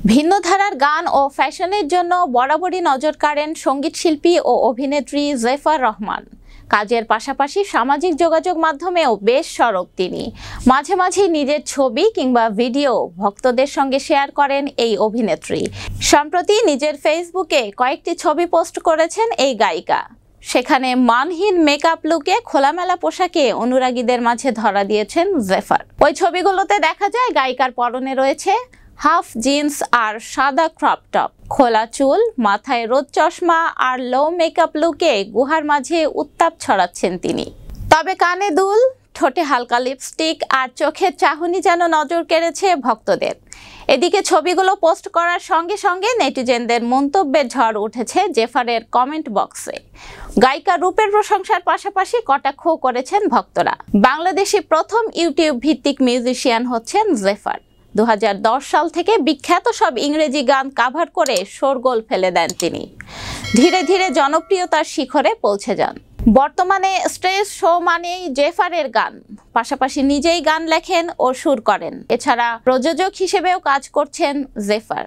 ভিন্ন ধারার গান ও ফ্যাশনের জন্য বরাবরই নজর কাড়েন সঙ্গীত শিল্পী ও অভিনেত্রী জেফার রহমান। কাজের পাশাপাশি সামাজিক যোগাযোগ মাধ্যমেও বেশ সরব তিনি। মাঝে মাঝে নিজের ছবি কিংবা ভিডিও ভক্তদের সঙ্গে শেয়ার করেন এই অভিনেত্রী। সম্প্রতি নিজের ফেসবুকে কয়েকটি ছবি পোস্ট করেছেন এই গায়িকা। সেখানে মানহীন মেকআপ লুকে খোলামেলা পোশাকে অনুরাগীদের মাঝে ধরা দিয়েছেন জেফার। ওই ছবিগুলোতে দেখা যায় গায়িকার পরনে রয়েছে হাফ জিন্স আর সাদা ক্রপ টপ, খোলা চুল, মাথায় রোদ চশমা আর লো মেকআপ লুকে গুহার মাঝে উত্তাপ ছড়াচ্ছেন তিনি। তবে কানে দুল, ঠোঁটে হালকা লিপস্টিক আর চোখের চাহনি যেন নজর কেড়েছে ভক্তদের। এদিকে ছবিগুলো পোস্ট করার সঙ্গে সঙ্গে নেটিজেনদের মন্তব্যের ঝড় উঠেছে জেফারের কমেন্ট বক্সে। গায়িকার রূপের প্রশংসার পাশাপাশি কটাক্ষ করেছেন ভক্তরা। বাংলাদেশি প্রথম ইউটিউব ভিত্তিক মিউজিশিয়ান হচ্ছেন জেফার। 2010 সাল থেকে বিখ্যাত সব ইংরেজি গান কাভার করে শোরগোল ফেলে দেন তিনি। ধীরে ধীরে জনপ্রিয়তার শিখরে পৌঁছে যান। বর্তমানে স্টেজ শো মানেই জেফারের গান, পাশাপাশি নিজেই গান লেখেন ও সুর করেন। এছাড়া প্রযোজক হিসেবেও কাজ করছেন জেফার।